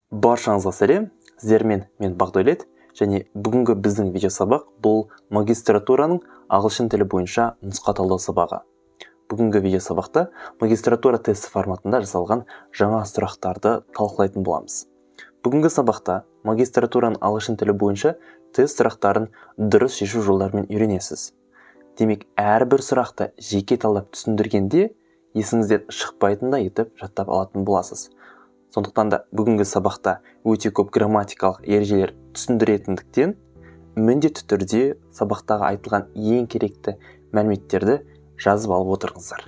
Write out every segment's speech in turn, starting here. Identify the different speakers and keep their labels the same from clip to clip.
Speaker 1: Баршаңызға сәлем, сіздермен мен Бақдәулет, және бүгінгі біздің видеосабақ бұл магистратураның ағылшын тілі бойынша нұсқа талдау сабағы. Бүгінгі видеосабақта магистратура тесті форматында жасалған жаңа сұрақтарды талқылайтын боламыз. Бүгінгі сабақта магистратураның ағылшын тілі бойынша тест сұрақтарын дұрыс шешу жолдарымен үйренесіз. Демек, әрбір сұрақты жеке талдап түсіндіргенде есіңізден шықпайтындай етіп жаттап алатын боласыз. Сондықтан да бүгінгі сабақта өте көп грамматикалық ережелер түсіндіретіндіктен міндетті түрде сабақтағы айтылған ең керекті мәліметтерді жазып алып отырыңыздар.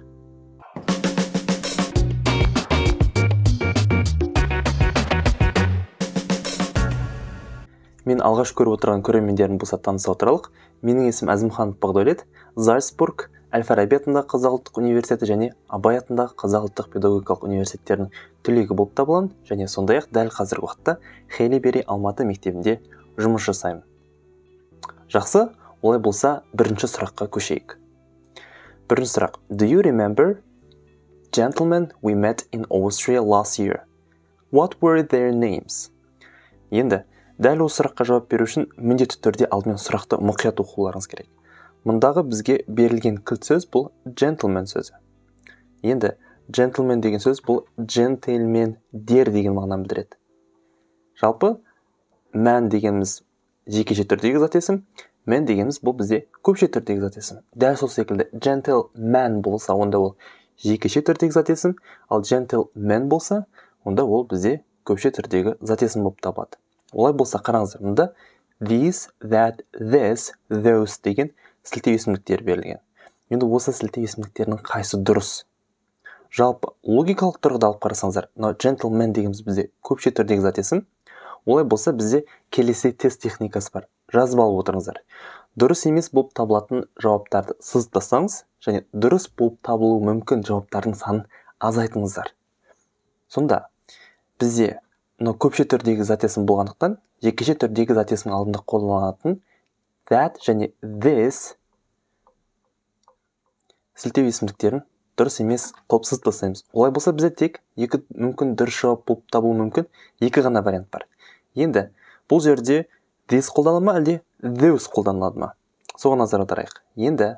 Speaker 1: Мен алғаш көріп отырған көрермендердің болса таныса отыралық. Менің есімім Әзімханов Бақдәулет, Зальцбург, Әл-Фараби атындағы Қазақ ұлттық университеті және Абай атындағы Қазақ ұлттық педагогикалық университеттерінің түлегі болып табыламын, және сондай-ақ дәл қазіргі уақытта Хейлибери Алматы мектебінде жұмыс жасаймын. Жақсы, олай болса бірінші сұраққа көшейік. Бірінші сұрақ. Do you remember gentlemen we met in Austria last year? What were their names? Енді дәл осы сұраққа жауап беру үшін міндетті түрде алдымен сұрақты мұқият оқуларыңыз керек. Мұндағы бізге берілген кілт сөз бұл gentleman сөзі. Енді gentleman деген сөз бұл gentleman дер деген мағынаны білдіреді. Жалпы man дегеніміз жекеше түрдегі зат есім, man дегеніміз бұл бізде көпше түрдегі зат есім. Дәл сол секілді gentleman болса, онда ол жекеше түрдегі зат есім, ал gentleman болса, онда ол бізде көпше түрдегі зат есім болып табылады. Олай болса, қараңыздар, мұнда these, that, this, those деген сілтеу есімдіктер берілген. Енді осы сілтеу есімдіктерінің қайсы дұрыс? Жалпы логикалық тұрғыда алып қарасаңыздар, gentleman дегеніміз бізде көпше түрдегі зат есім. Олай болса, бізде келесі тест техникасы бар. Жазып алып отырыңыздар. Дұрыс емес болып табылатын жауаптарды сызып тастаңыз, және дұрыс болып табылуы мүмкін жауаптардың санын азайтыңыздар. Сонда бізде көпше түрдегі зат есім болғандықтан, жекеше түрдегі зат есімнің алдында қолданылатын that және this сілтеу есімдіктерін дұрыс емес қылып сызып тастаймыз. Олай болса, бізде тек екі мүмкін дұрыс жауап болып табылуы мүмкін екі ғана вариант бар. Енді бұл жерде this қолданылады ма, әлде those қолданылады ма? Соған назар аударайық. Енді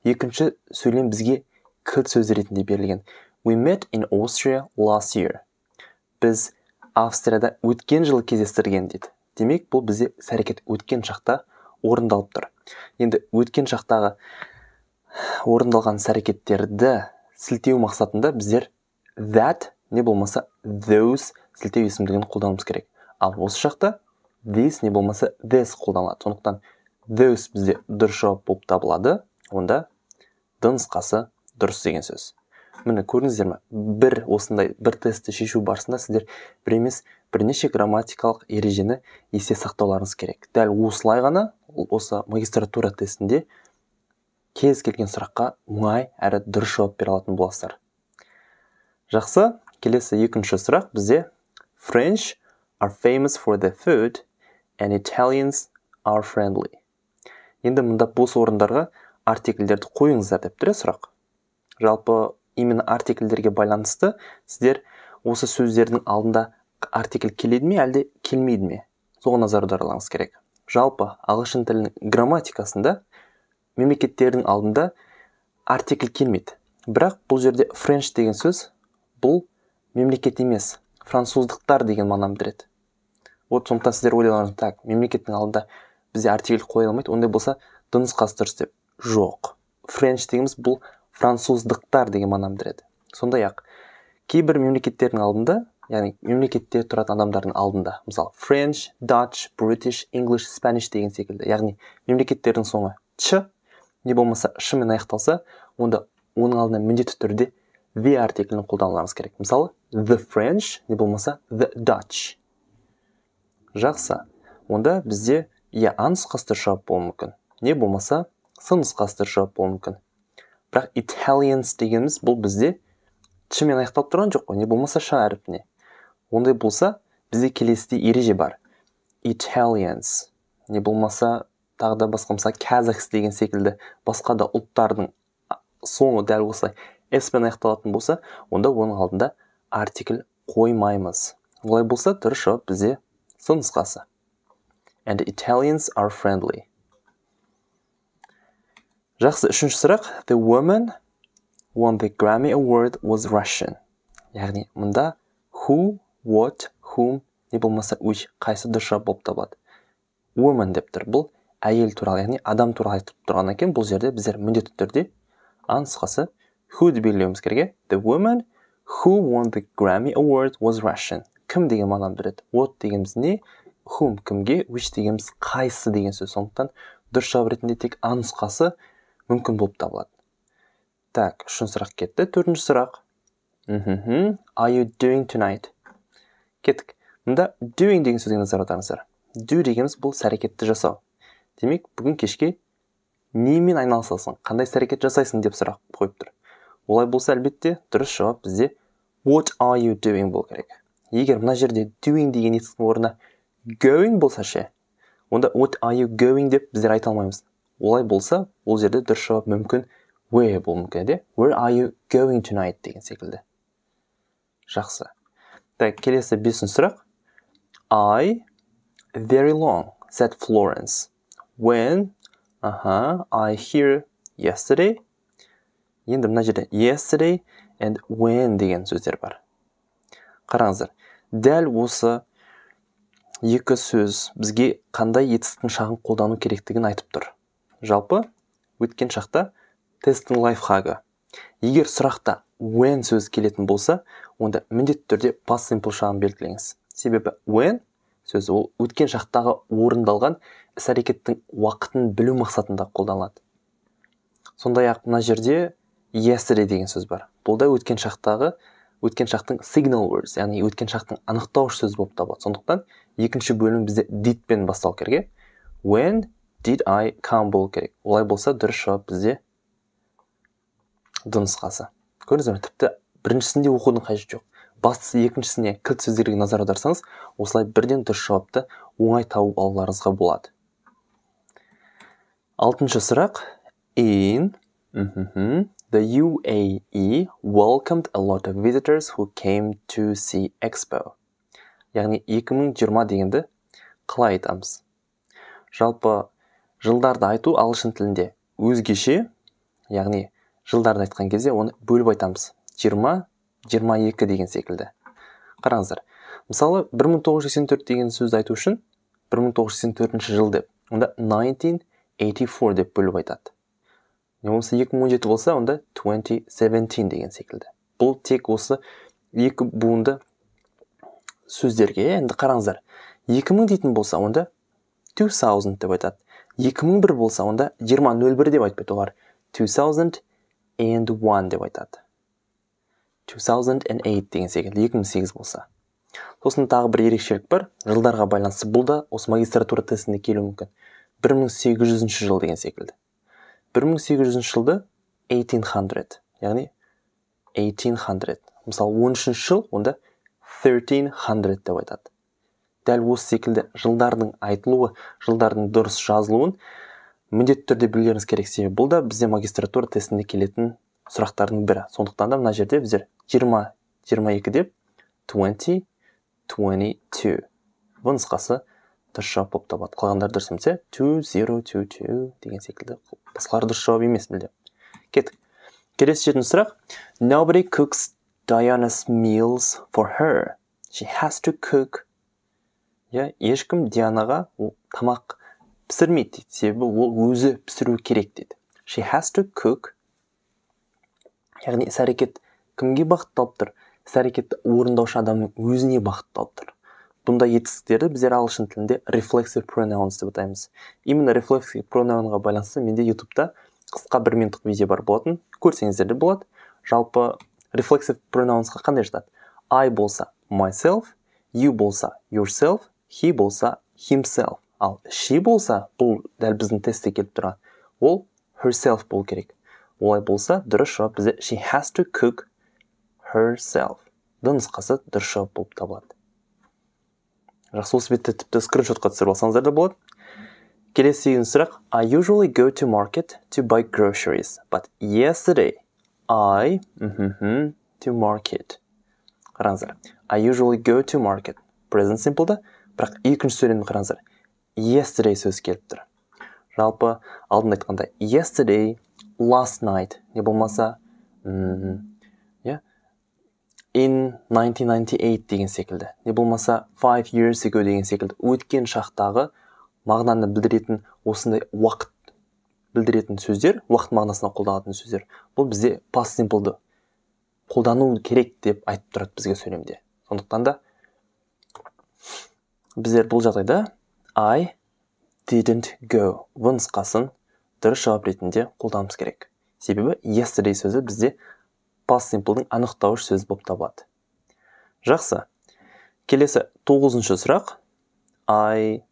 Speaker 1: екінші сөйлем бізге кілт сөз ретінде берілген. We met in Austria last year. Біз Австрияда өткен жылы кездестірген дейді. Демек, бұл бізде іс-әрекет өткен шақта орындалып тұр. Енді өткен шақтағы орындалған іс-әрекеттерді сілтеу мақсатында біздер that не болмаса those сілтеу есімдігін қолдануымыз керек. Ал осы шақта this не болмаса this қолданылады. Сондықтан those бізде дұрыс жауап болып табылады. Онда д нұсқасы дұрыс деген сөз. Міне көрдіңіздер ме? Бір тестті шешу барысында сіздер бір емес бірнеше грамматикалық ережені есте сақтауларыңыз керек. Дәл осылай ғана осы магистратура тестінде кез келген сұраққа оңай әрі дұрыс жауап бере алатын боласыздар. Жақсы, келесі екінші сұрақ бізде French are famous for their food and Italians are friendly. Енді мұнда бос орындарға артикльдерді қойыңыздар деп тұр сұрақ. Жалпы именно артикльдерге байланысты сіздер осы сөздердің алдында артикль келеді ме, әлде келмейді ме? Соған назар аударуларыңыз керек. Жалпы ағылшын тілінің грамматикасында мемлекеттердің алдында артикль келмейді. Бірақ бұл жерде French деген сөз бұл мемлекет емес, француздықтар деген мағынаны білдіреді. Вот сондықтан сіздер ойлауларыңыз, так, мемлекеттің алдында бізде артикль қоя алмайды, ондай болса д нұсқасы дұрыс деп. Жоқ. French дегеніміз бұл француздықтар деген мағынаны білдіреді. Сондай-ақ кейбір мемлекеттердің алдында, яғни мемлекетте тұратын адамдардың алдында, мысалы French, Dutch, British, English, Spanish деген секілді, яғни мемлекеттердің соңы ч не болмаса ш-мен аяқталса, онда оның алдына міндетті түрде the артиклін қолдануларыңыз керек. Мысалы the French не болмаса the Dutch. Жақсы. Онда бізде а нұсқасы дұрыс жауап болуы мүмкін. Не болмаса с нұсқасы дұрыс жауап болуы мүмкін. Бірақ Italians дегеніміз бұл бізде ч-мен аяқталып тұрған жоқ қой, не болмаса ш әріпіне. Ондай болса, бізде келесідей ереже бар. Italians, не болмаса тағы да басқа, мысалы Kazakhs деген секілді басқа да ұлттардың соңы дәл осылай s-пен аяқталатын болса, онда оның алдында артикль қоймаймыз. Олай болса дұрыс жауап бізде С нұсқасы. And the Italians are friendly. Жақсы, үшінші сұрақ. The woman won the Grammy Award was Russian. Яғни, мұнда who, what, whom, не болмаса which, қайсы дұрыс жауап болып табылады. Woman деп тұр. Бұл әйел туралы, яғни адам туралы айтып тұрған екен. Бұл жерде біздер міндетті түрде А нұсқасы who деп белгілеуіміз керек. The woman who won the Grammy Award was Russian. Кім деген мағынаны береді. What дегеніміз не? Whom кімге, which дегеніміз қайсы деген сөз. Сондықтан дұрыс жауап ретінде тек А нұсқасы мүмкін болып табылады. Так, үшінші сұрақ кетті. Төртінші сұрақ. Are you doing tonight? Кеттік. Мұнда doing деген сөзге назар аударыңыздар. Do дегеніміз бұл іс-әрекетті жасау. Демек, бүгін кешке немен айналысасың? Қандай іс-әрекет жасайсың деп сұрақ қойып тұр. Олай болса, әлбетте, дұрыс жауап бізде what are you doing бол керек. Егер мына жерде doing деген етістің орнына going болса ше, онда what are you going деп біздер айта алмаймыз. Олай болса, ол жерде дұрыс жауап мүмкін where бол мүмкін, де? Where are you going tonight деген секілді. Жақсы. Так, келесі бесінші сұрақ. I very long, said Florence. When, I hear yesterday. Енді мына жерде yesterday and when деген сөздер бар. Қараңыздар, дәл осы екі сөз бізге қандай етістіктің шағын қолдану керектігін айтып тұр. Жалпы, өткен шақта тесттің лайфхагы. Егер сұрақта when сөз келетін болса, онда міндетті түрде past simple шағын белгілеңіз. Себебі when сөзі ол өткен шақтағы орындалған іс-әрекеттің уақытын білу мақсатында қолданылады. Сондай-ақ мына жерде yesterday деген сөз бар. Бұл да өткен шақтың signal words, яғни өткен шақтың анықтауыш сөз болып табылады. Сондықтан екінші бөлім бізде did пен басталу керек. When did I come болу керек. Олай болса дұрыс жауап бізде Д нұсқасы. Көрдіңіздер ме? Тіпті біріншісінде оқудың қажеті жоқ. Бастысы екіншісіне кілт сөздерге назар аударсаңыз, осылай бірден дұрыс жауапты оңай тауып алуларыңызға болады. Алтыншы сұрақ. In the UAE welcomed a lot of visitors who came to see Expo. Яғни 2020 дегенді қалай айтамыз? Жалпы жылдарды айту ағылшын тілінде өзгеше, яғни жылдарды айтқан кезде оны бөліп айтамыз. 20-22 деген секілді. Қараңыздар. Мысалы, 1984 деген сөзді айту үшін 1984 жыл деп, онда 1984 деп бөліп айтады. Немесе 2017 болса, онда 2017 деген секілді. Бұл тек осы екі буынды сөздерге. Енді қараңыздар. 2000 дейтін болса, онда 2000 деп айтады. 2001 болса, онда 2001 деп айтпайды, олар 2001 деп айтады. 2008 деген секілді, 2008 болса. Сосын тағы бір ерекшелік бар, жылдарға байланысты. Бұл да осы магистратура тестінде келуі мүмкін. 1800 жыл деген секілді. 1800 жылды 1800, яғни 1800. Мысалы, 13 жыл, онда 1300 деп айтады. Дәл осы секілді жылдардың айтылуы, жылдардың дұрыс жазылуын міндетті түрде білуіңіз керек. Себебі бұл да бізде магистратура тестінде келетін сұрақтардың бірі. Сондықтан да мына жерде біздер 20-22 деп 2022. Бұл нұсқасы дұрыс жауап болып табылады. Қалғандар дұрыс емес, 2022 деген секілді. Басқалар дұрыс жауап емес мүлде. Кеттік. Келесі жетінші сұрақ. Nobody cooks Diana's meals for her. She has to cook. Ешкім Дианаға тамақ пісірмейді дейді. Себебі ол өзі пісіру керек дейді. She has to cook. Яғни іс-әрекет кімге бағытталып тұр? Іс-әрекетті орындаушы адамның өзіне бағытталып тұр. Бұнда етістіктерді біздер ағылшын тілінде reflexive pronouns деп атаймыз. Именно reflexive pronounға байланысты менде YouTube-та қысқа 1 минуттық видео бар болатын. Көрсеңіздер де болады. Жалпы reflexive pronounsқа қандай жатады? I болса myself, you болса yourself, he болса himself. Ал she болса, бұл дәл біздің тестте келіп тұрған, ол herself бол керек. Олай болса, дұрыс жауап бізде she has to cook herself. Д нұсқасы дұрыс жауап болып табылады. Жақсы, осы бетте тіпті скриншотқа түсіріп алсаңыздар да болады. Келесі сұрақ. I usually go to market to buy groceries, but yesterday I to market. Қараңыздар. I usually go to market. Present simple'да, бірақ екінші сөйлемді қараңыздар. Yesterday сөз келіп тұр. Жалпы алдында айтқанда yesterday, last night, не болмаса in 1998 деген секілді. Не болмаса 5 years ago деген секілді. Өткен шақтағы мағынаны білдіретін осындай уақыт білдіретін сөздер, уақыт мағынасына қолданатын сөздер. Бұл бізде past simple'ды қолдану керек деп айтып тұрады бізге сөйлемде. Сондықтан да біздер бұл жағдайда I didn't go нұсқасын дұрыс жауап ретінде қолдануымыз керек. Себебі yesterday сөзі бізде past simple'дың анықтауыш сөзі болып табылады. Жақсы. Келесі 9-шы сұрақ. I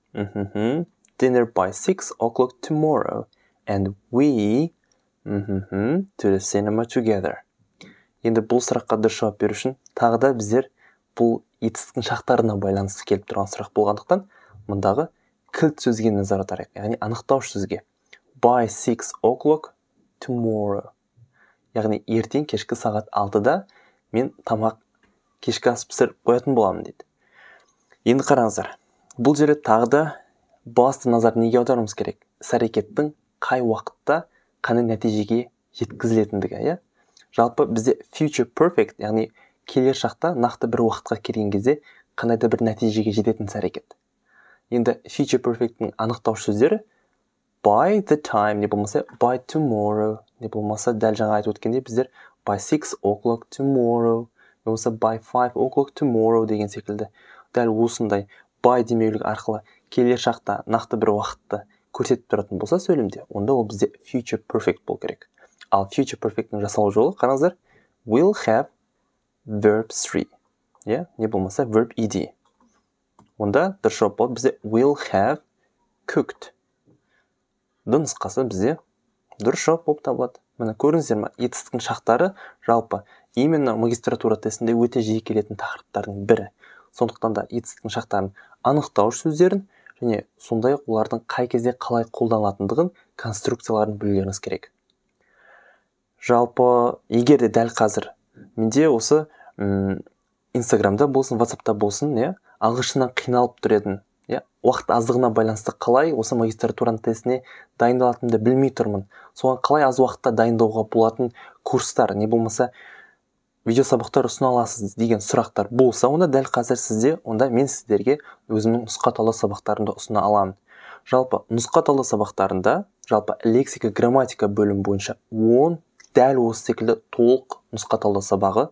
Speaker 1: dinner by 6 o'clock tomorrow and we to the cinema together. Енді бұл сұраққа дұрыс жауап беру үшін тағы да біздер бұл етістіктің шақтарына байланысты келіп тұрған сұрақ болғандықтан мұндағы кілт сөзге назар аударайық, яғни анықтауыш сөзге. By 6 o'clock tomorrow. Яғни ертең кешкі сағат 6-да мен тамақ кешкі ас пісіріп қоятын боламын дейді. Енді қараңыздар. Бұл жерде тағы да басты назар неге аударуымыз керек? Іс-әрекеттің қай уақытта қандай нәтижеге жеткізілетіндігі, иә? Жалпы бізде future perfect, яғни келер шақта нақты бір уақытқа келген кезде қандай да бір нәтижеге жететін іс-әрекет. Енді future perfect'ің анықтауыш сөздері by the time, не болмаса by tomorrow, не болмаса дәл жаңа айтып өткенде біздер by 6 o'clock tomorrow, не болмаса by 5 o'clock tomorrow деген секілді. Дәл осындай by демеулік арқылы келер шақта нақты бір уақытты көрсетіп тұратын болса сөйлемде, онда ол бізде future perfect бол керек. Ал future perfect'ің жасалу жолы, қараңыздар, will have verb 3. Не болмаса verb ed. Онда дұрыс жауап болады бізде will have cooked. Нұсқасы бізде дұрыс жауап болып табылады. Міне көрдіңіздер ме? Етістіктің шақтары жалпы именно магистратура тестінде өте жиі келетін тақырыптардың бірі. Сондықтан да етістіктің шақтарын анықтауыш сөздерін және сондай-ақ олардың қай кезде қалай қолданылатындығын, конструкцияларын білулеріңіз керек. Жалпы егер де дәл қазір менде осы Инстаграмда болсын, WhatsAppта болсын, ағылшыннан қиналып тұр едім. Уақыт аздығына байланысты қалай осы магистратураның тестіне дайындалатынымды білмей тұрмын. Соған қалай аз уақытта дайындауға болатын курстар, не болмаса видеосабақтар ұсына аласыз деген сұрақтар болса, онда дәл қазір сізде, онда мен сіздерге өзімнің нұсқаталы сабақтарымды ұсына аламын. Жалпы нұсқаталы сабақтарында, жалпы лексика, грамматика бөлім бойынша 10 дәл осы секілді толық нұсқаталы сабағы,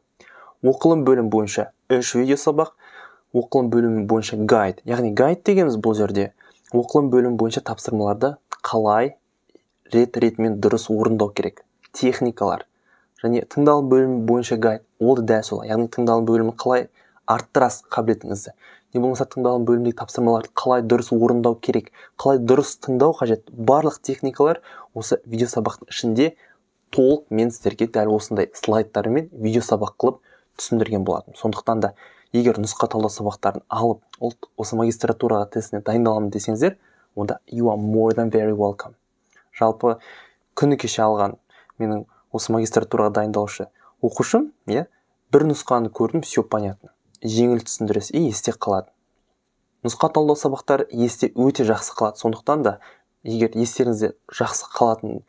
Speaker 1: оқылым бөлім бойынша 3 видеосабақ, оқылым бөлімі бойынша гайд. Яғни гайд дегеніміз бұл жерде оқылым бөлімі бойынша тапсырмаларды қалай рет-ретімен дұрыс орындау керек. Техникалар. Және тыңдалым бөлімі бойынша гайд. Ол да дәл солай. Яғни тыңдалым бөлімі қалай арттырасыз қабілетіңізді. Не болмаса тыңдалым бөліміндегі тапсырмаларды қалай дұрыс орындау керек, қалай дұрыс тыңдау қажет. Барлық техникалар осы видеосабақтың ішінде толық мен сіздерге дәл осындай слайдтарымен видеосабақ қылып түсіндірген болатын. Сондықтан да егер нұсқаталы сабақтарын алып, осы магистратураға тестіне дайындаламын десеңіздер, онда you are more than very welcome. Жалпы күні кеше алған менің осы магистратураға дайындалушы оқушым, бір нұсқаны көрдім, все понятно. Жеңіл түсіндіресіз, есте қалады. Нұсқаталы сабақтар есте өте жақсы қалады. Сондықтан да егер естеріңізде жақсы қалатын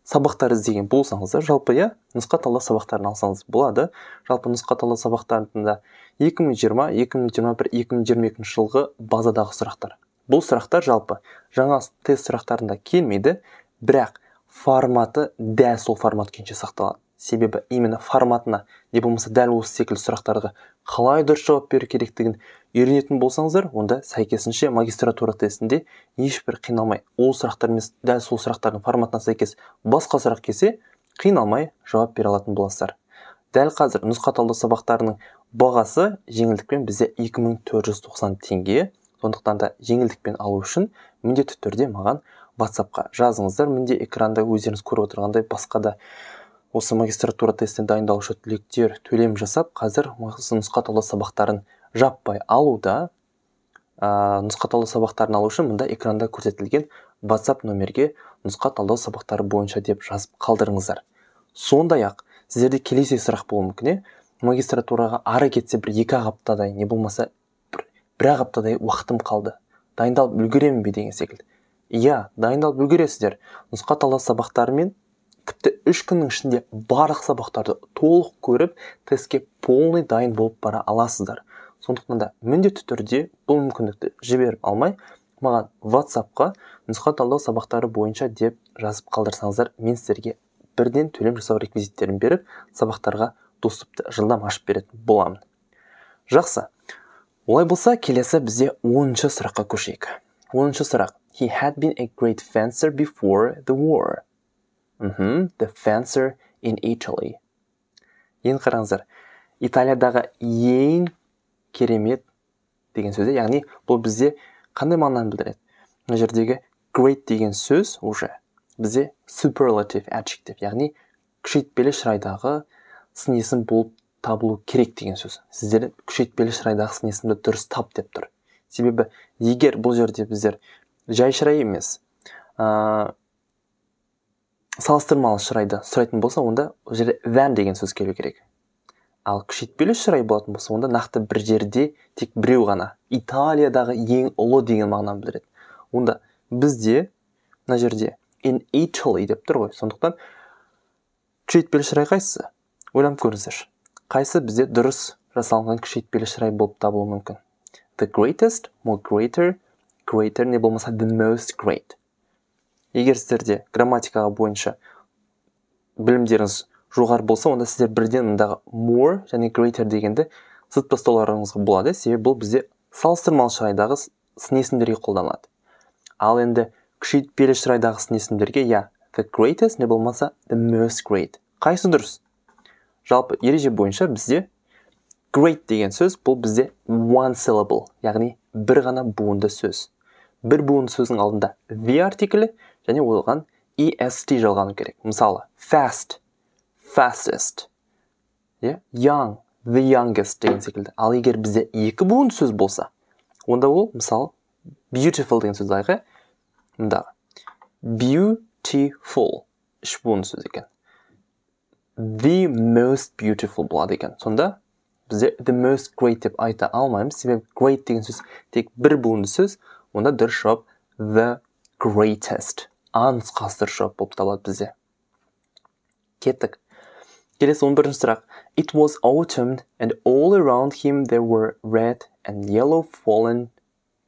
Speaker 1: сабақтар іздеген болсаңыздар, жалпы нұсқаталы сабақтарын алсаңыз болады. Жалпы нұсқаталы сабақтарында 2020, 2021, 2022 жылғы базадағы сұрақтар. Бұл сұрақтар жалпы жаңа тест сұрақтарында келмейді, бірақ форматы дәл сол формат күйінше сақталады. Себебі именно форматына, не болмаса дәл осы секілді сұрақтарға қалай дұрыс жауап беру керектігін үйренетін болсаңыздар, онда сәйкесінше магистратура тестінде ешбір қиналмай, ол сұрақтар емес, дәл сол сұрақтардың форматына сәйкес басқа сұрақ келсе, қиналмай жауап бере алатын боласыздар. Дәл қазір нұсқаталы сабақтарының бағасы жеңілдікпен бізде 2490 теңге. Сондықтан да жеңілдікпен алу үшін міндетті түрде маған WhatsApp-қа жазыңыздар. Менде экранда өздеріңіз көріп отырғандай басқа да осы магистратура тестіне дайындалушы түлектер төлем жасап, қазір нұсқаталы сабақтарын жаппай алуда. Нұсқаталы сабақтарын алу үшін мұнда экранда көрсетілген WhatsApp номерге нұсқаталы сабақтары бойынша деп жазып қалдырыңыздар. Сондай-ақ сіздерде келесі сұрақ болуы мүмкін. магистратураға ары кетсе бір 2 аптадай, не болмаса бір аптадай уақытым қалды. Дайындалып үлгеремін бе деген секілді. Иә, дайындалып үлгересіздер. Нұсқа талдау сабақтарымен тіпті 3 күннің ішінде барлық сабақтарды толық көріп, тестке полный дайын болып бара аласыздар. Сондықтан да міндетті түрде бұл мүмкіндікті жіберіп алмай, маған WhatsApp-қа нұсқа талдау сабақтары бойынша деп жазып қалдырсаңыздар, мен сіздерге бірден төлем жасау реквизиттерін беріп, сабақтарға доступты жылдам ашып беретін боламын. Жақсы. Олай болса, келесі бізде 10-шы сұраққа көшейік. 10-шы сұрақ. He had been a great fencer before the war. The fencer in Italy. Ең қараңыздар. Италиядағы ең керемет деген сөзі, яғни бұл бізде қандай мағынаны білдіреді? Мына жердегі great деген сөз уже бізде superlative adjective, яғни күшейтпелі шырайдағы сын есім болып табылу керек деген сөз. Сіздер күшейтпелі шырайдағы сын есімді дұрыс тап деп тұр. Себебі егер бұл жерде біздер жай шырай емес, салыстырмалы шырайды сұрайтын болса, онда ол жерде than деген сөз келу керек. Ал күшейтпелі шырай болатын болса, онда нақты бір жерде тек біреу ғана Италиядағы ең ұлы деген мағынаны білдіреді. Онда бізде мына жерде in Italy деп тұр ғой. Сондықтан күшейтпелі шырай қайсысы? Ойланып көріңіздер. Қайсы бізде дұрыс жасалынған күшейтпелі шырай болып табылуы мүмкін? The greatest, more greater, greater не болмаса the most great. Егер сіздерде грамматикаға бойынша білімдеріңіз жоғары болса, онда сіздер бірден мұндағы more және greater дегенді зыт бастауларыңызға болады. Себебі бұл бізде салыстырмалы шырайдағы сын есімдерге қолданылады. Ал енді күшейтпелі шырайдағы сын есімдерге the greatest не болмаса the most great. Қайсы дұрыс? Жалпы ереже бойынша бізде great деген сөз бұл бізде one syllable, яғни бір ғана буынды сөз. Бір буынды сөздің алдында the артиклі және оған est жалғану керек. Мысалы, fast, fastest, young, the youngest деген секілді. Ал егер бізде 2 буынды сөз болса, онда ол, мысалы, beautiful деген сөз айға, мұндағы beautiful 3 буынды сөз екен. The most beautiful болады екен. Сонда бізде the most great деп айта алмаймыз, себебі great деген сөз тек бір буынды сөз, онда дұрыс жауап the greatest. Нұсқасы дұрыс жауап болып табылады бізде. Кеттік. Келесі 11-ші сұрақ. It was autumn and all around him there were red and yellow fallen.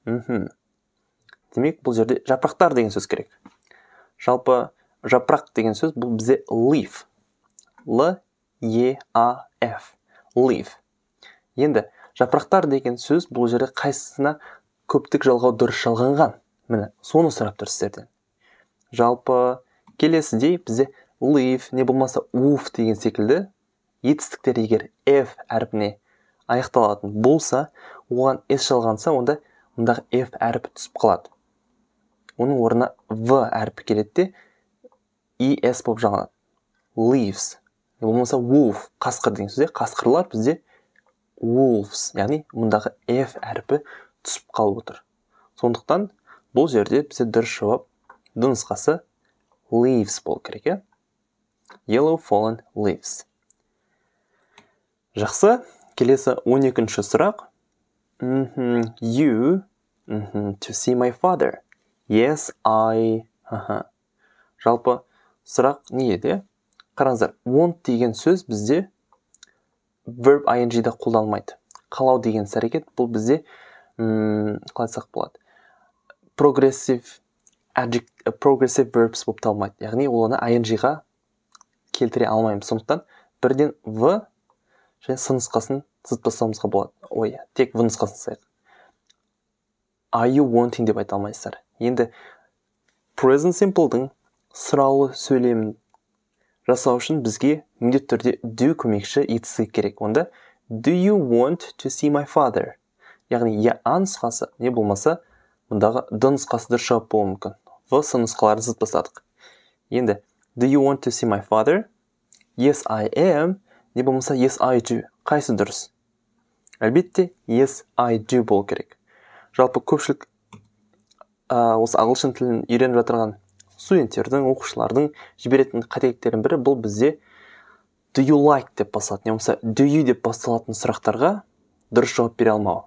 Speaker 1: Демек, бұл жерде жапырақтар деген сөз керек. Жалпы жапырақ деген сөз бұл бізде leaf. L-E-A-F. Leaf. Енді жапырақтар деген сөз бұл жерде қайсысына көптік жалғау дұрыс жалғанған? Міне, соны сұрап тұр сіздерден. Жалпы келесідей бізде leaf не болмаса woof деген секілді етістіктер егер F әрпіне аяқталатын болса, оған S жалғанса, онда мұндағы F әрпі түсіп қалады. Оның орнына V әрпі келеді де ES болып жалғанады. Leaves. Не болмаса wolf, қасқыр деген сөзде, қасқырлар бізде wolves, яғни мұндағы F әрпі түсіп қалып отыр. Сондықтан бұл жерде бізде дұрыс жауап нұсқасы leaves болу керек. Yellow fallen leaves. Жақсы, келесі 12-ші сұрақ. You to see my father. Yes, I. Жалпы сұрақ не еді? Қараңыздар, want деген сөз бізде verb ing-да қолданылмайды. Қалау деген әрекет бұл бізде қалай айтсақ болады? Progressive verbs болып табылмайды. Яғни оны ing-ға келтіре алмаймыз. Сондықтан бірден v және с нұсқасын зыт бастауымызға болады. Тек v нұсқасын sayық. Are you wanting деп айта алмайсыздар. Енді present simple'дың сұраулы сөйлемін жасау үшін бізге міндетті түрде do көмекші етісі керек. Онда do you want to see my father? Яғни а нұсқасы не болмаса мұндағы д нұсқасы дұрыс жауап болуы мүмкін. В с нұсқаларын зыт бастадық. Енді do you want to see my father? Yes, I am. Не болмаса yes, I do. Қайсы дұрыс? Әлбетте yes, I do болу керек. Жалпы көпшілік осы ағылшын тілін үйреніп жатырған студенттердің, оқушылардың жіберетін қателіктердің бірі бұл бізде do you like деп басталатын, немесе do you деп басталатын сұрақтарға дұрыс жауап бере алмау.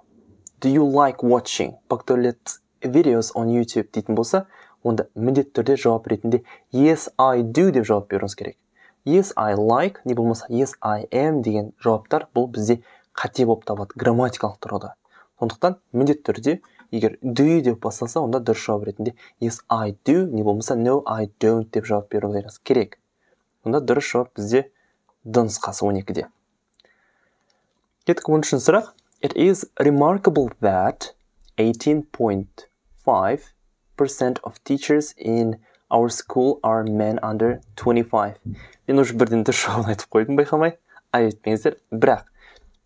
Speaker 1: Do you like watching Pactolets videos on YouTube дейтін болса, онда міндетті түрде жауап ретінде yes I do деп жауап беруіңіз керек. Yes I like не болмаса yes I am деген жауаптар бұл бізде қате болып табылады грамматикалық тұрғыда. Сондықтан міндетті түрде егер do you деп басталса, онда дұрыс жауап ретінде yes I do не болмаса no I don't деп жауап беруіңіз керек. Онда дұрыс жауап бізде д нұсқасы 12-де. Кеттік 13-ші сұрақ. It is remarkable that 18.5% of teachers in our school are men under 25. Мен уже бірден дұрыс жауабын айтып қойдым, байқамай. Айтпеңіздер, бірақ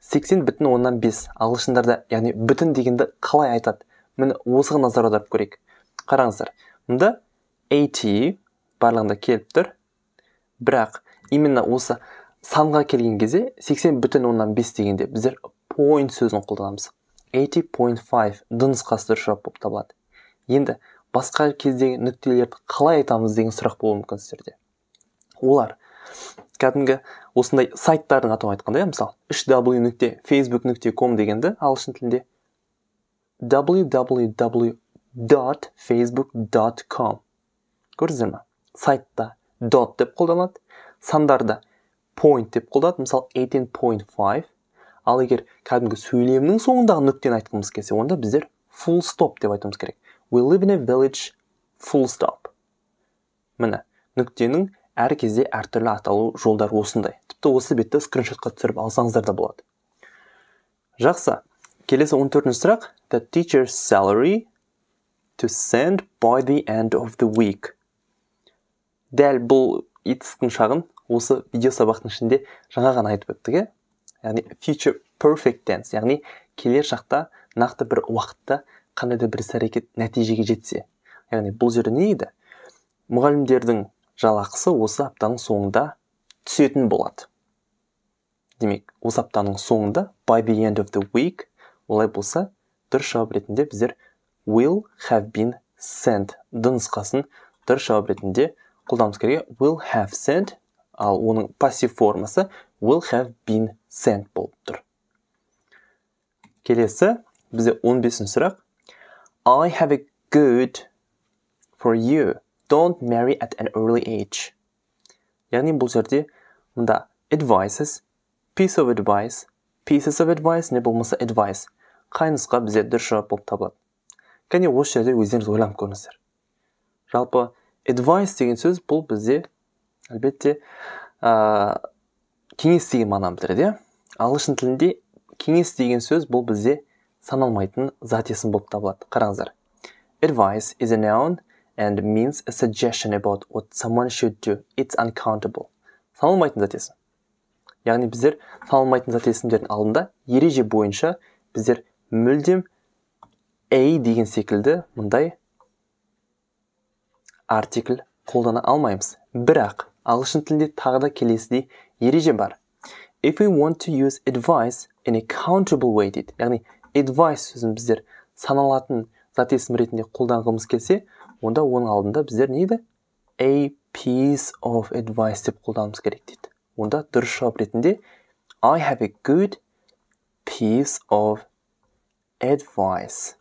Speaker 1: 80,5 ағылшындарда, яғни бүтін дегенді қалай айтады? Міне осыған назар аударып көрейік. Қараңыздар. Мұнда 80 барлығында келіп тұр. Бірақ именно осы санға келген кезде 80,5 дегенде біздер point сөзін қолданамыз. 80.5 д нұсқасы дұрыс жауап болып табылады. Енді басқа кездегі нүктелерді қалай айтамыз деген сұрақ болуы мүмкін сіздерде. Олар кәдімгі осындай сайттардың атауын айтқанда, мысалы www.facebook.com дегенді ағылшын тілінде www.facebook.com көрдіңіздер ме? Сайтта dot деп қолданады, сандарда point деп қолданады, мысалы 18.5. Ал егер кәдімгі сөйлемнің соңындағы нүктені айтқымыз келсе, онда біздер full stop деп айтуымыз керек. We live in a village full stop. Міне, нүктенің әр кезде әртүрлі аталу жолдар осындай. Тіпті осы бетті скриншотқа түсіріп алсаңыздар да болады. Жақсы. Келесі 14-ші сұрақ. The teacher's salary to send by the end of the week. Дәл бұл етістің шағын осы видео сабақтың ішінде жаңа ғана айтып өттік. Яғни future perfect tense, яғни келер шақта нақты бір уақытта қандай да бір іс-әрекет нәтижеге жетсе. Яғни бұл жерде не еді? Мұғалімдердің жалақысы осы аптаның соңында түсетін болады. Демек, осы аптаның соңында by the end of the week, олай болса, дұрыс жауап ретінде біздер will have been sent д нұсқасын дұрыс жауап ретінде қолданымыз керек. Will have sent, ал оның пассив формасы will have been sent болып тұр. Келесі, бізде 15-ші сұрақ. I have a good for you. Don't marry at an early age. Яғни бұл жерде мұнда advices, piece of advice, pieces of advice не болмаса advice. Қай нұсқа бізде дұрыс жауап болып табылады. Кәне осы жерде өздеріңіз ойланып көріңіздер. Жалпы advice деген сөз бұл бізде әлбетте кеңес деген мағынаны білдіреді. Ағылшын тілінде кеңес деген сөз бұл бізде саналмайтын зат есім болып табылады. Қараңыздар. Advice is a noun and means a suggestion about what someone should do. It's uncountable. Саналмайтын зат есім. Яғни біздер саналмайтын зат есімдердің алдында ереже бойынша біздер мүлдем a деген секілді мұндай артикль қолдана алмаймыз. Бірақ ағылшын тілінде тағы да келесідей ереже бар. If we want to use advice in a countable way дейді. Яғни advice сөзін біздер саналатын зат есім ретінде қолданғымыз келсе, онда оның алдында біздер не еді? A piece of advice деп қолданымыз керек дейді. Онда дұрыс жауап ретінде I have a good piece of advice.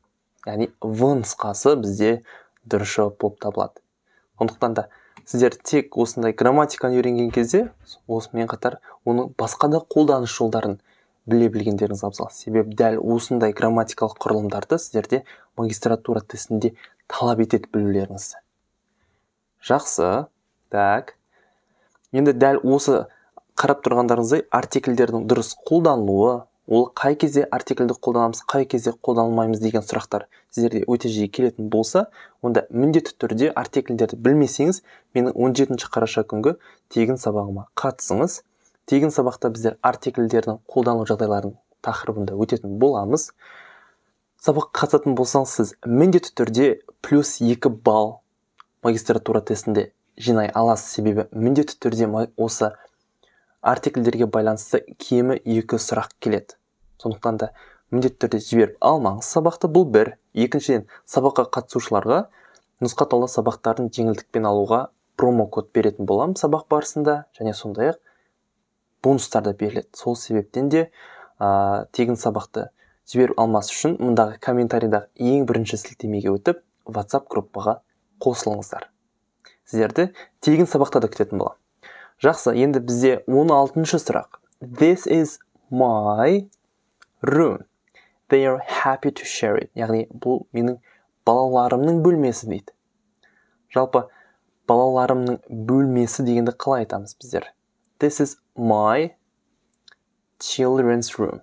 Speaker 1: Яғни в нұсқасы бізде дұрыс жауап болып табылады. Сондықтан да сіздер тек осындай грамматиканы үйренген кезде, осымен қатар оның басқа да қолданыс жолдарын біле білгендеріңіз абзал. Себебі дәл осындай грамматикалық құрылымдарды сіздерде магистратура тестінде талап етеді білулеріңізді. Жақсы. Так. Енді дәл осы қарап тұрғандарыңыздай артикльдердің дұрыс қолданылуы, ол қай кезде артикльді қолданамыз, қай кезде қолданылмаймыз деген сұрақтар сіздерде өте жиі келетін болса, онда міндетті түрде артикльдерді білмесеңіз, менің 17 қараша күнгі тегін сабағыма қатысыңыз. Тегін сабақта біздер артикльдердің қолдану жағдайларын тақырыбында өтетін боламыз. Сабаққа қатысатын болсаңыз, сіз міндетті түрде плюс 2 балл магистратура тестінде жинай аласыз. Себебі міндетті түрде осы артикльдерге байланысты кемі 2 сұрақ келеді. Сондықтан да міндетті түрде жіберіп алмаңыз сабақты. Бұл бір. Екіншіден, сабаққа қатысушыларға нұсқатаулы сабақтарын жеңілдікпен алуға промокод беретін болам сабақ барысында, және сондай-ақ бонустар да беріледі. Сол себептен де тегін сабақты жіберіп алмас үшін мұндағы комментарийдағы ең бірінші сілтемеге өтіп WhatsApp группаға қосылыңыздар. Сіздерді тегін сабақта да күтетін боламын. Жақсы, енді бізде 16-шы сұрақ. This is my room. They are happy to share it. Яғни бұл менің балаларымның бөлмесі дейді. Жалпы балаларымның бөлмесі дегенді қалай айтамыз біздер? This is my children's room.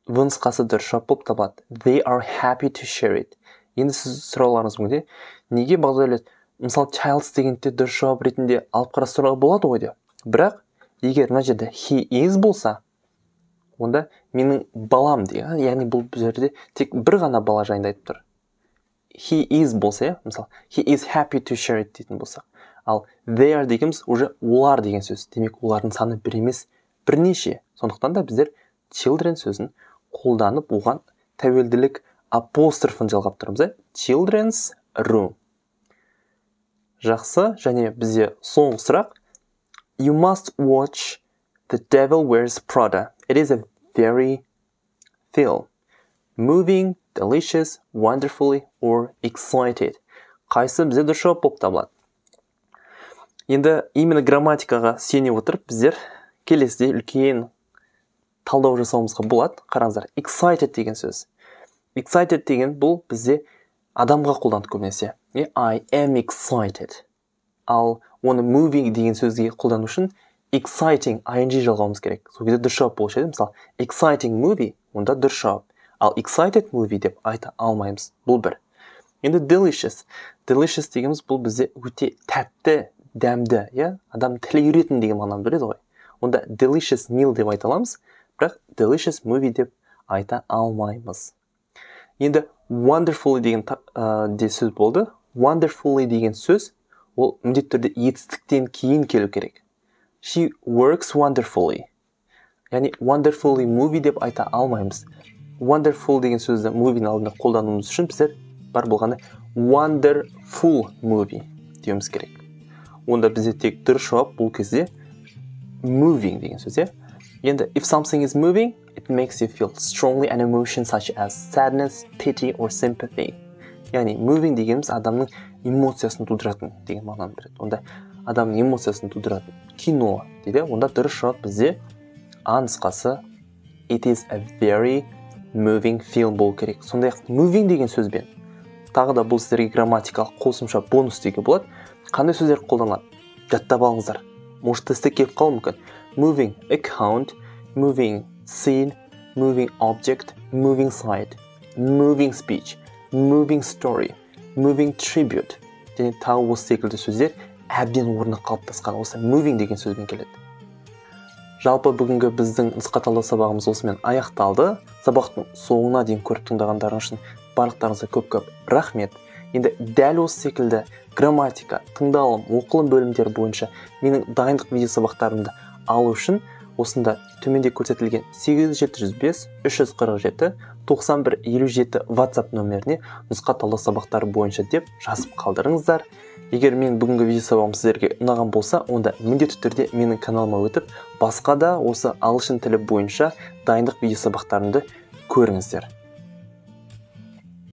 Speaker 1: В нұсқасы дұрыс жауап болып табылады. They are happy to share it. Енді сіз сұрауларыңыз мүмкін, неге бағдарлет? Мысалы, child's дегенде дұрыс жауап ретінде алып қарастыруға болады ғой деп. Бірақ егер мына жерде he is болса, онда менің балам деген, яғни бұл жерде тек бір ғана бала жайында айтып тұр. He is болса, мысалы, he is happy to share it дейтін болсақ. Ал they are дегеніміз уже олар деген сөз. Демек, олардың саны бір емес, бірнеше. Сондықтан да біздер children сөзін қолданып, оған тәуелділік апострофын жалғап тұрмыз. Children's room. Жақсы, және бізде соңғы сұрақ. You must watch The Devil Wears Prada. It is a very film. Moving, delicious, wonderfully, or excited. Қайсы бізде дұрыс жауап болып табылады. Енді именно грамматикаға сене отырып, біздер келесіде үлкен талдау жасауымызға болады. Қараңыздар, excited деген сөз. Excited деген бұл бізде адамға қолданады көбінесе. I am excited. Ал оны moving деген сөзге қолдану үшін exciting ing жалғауымыз керек. Сол кезде дұрыс жауап болушы еді. Мысалы, exciting movie, онда дұрыс жауап. Ал excited movie деп айта алмаймыз. Бұл бір. Енді delicious. Delicious дегеніміз бұл бізде өте тәтті, дәмді, адам тілі үйретін деген мағынаны береді ғой. Онда delicious meal деп айта аламыз, бірақ delicious movie деп айта алмаймыз. Енді wonderfully деген де сөз болды. Wonderfully деген сөз ол міндетті түрде етістіктен кейін келу керек. She works wonderfully. Яғни wonderfully movie деп айта алмаймыз. Wonderful деген сөзді movie'нің алдында қолдануымыз үшін біздер бар болғаны wonderful movie деуіміз керек. Онда бізде тек дұрыс жауап бұл кезде moving деген сөз. Енді if something is moving, it makes you feel strongly an emotion such as sadness, pity or sympathy. Яғни moving дегеніміз адамның эмоциясын тудыратын деген мағынаны береді. Онда адамның эмоциясын тудыратын кино дейді. Онда дұрыс жауап бізде А нұсқасы it is a very moving film болу керек. Сондай-ақ moving деген сөзбен тағы да бұл сіздерге грамматикалық қосымша бонус деуге болады. Қандай сөздер қолданылады? Жаттап алыңыздар. Может тестте келіп қалуы мүмкін. Moving account, moving scene, moving object, moving site, moving speech, moving story, moving tribute. Және тағы осы секілді сөздер әбден орны қалыптасқан. Осы moving деген сөзбен келеді. Жалпы бүгінгі біздің нұсқа талдау сабағымыз осымен аяқталды. Сабақтың соңына дейін көріп тыңдағандарыңыз үшін барлықтарыңызға көп-көп рахмет. Енді дәл осы секілді грамматика, тыңдалым, оқылым бөлімдері бойынша менің дайындық видео сабақтарымды алу үшін осында төменде көрсетілген 8705 347 9157 WhatsApp нөміріне нұсқа талдау сабақтары бойынша деп жазып қалдырыңыздар. Егер мен бүгінгі видео сабағым сіздерге ұнаған болса, онда міндетті түрде менің каналыма өтіп, басқа да осы ағылшын тілі бойынша дайындық видео сабақтарымды көріңіздер.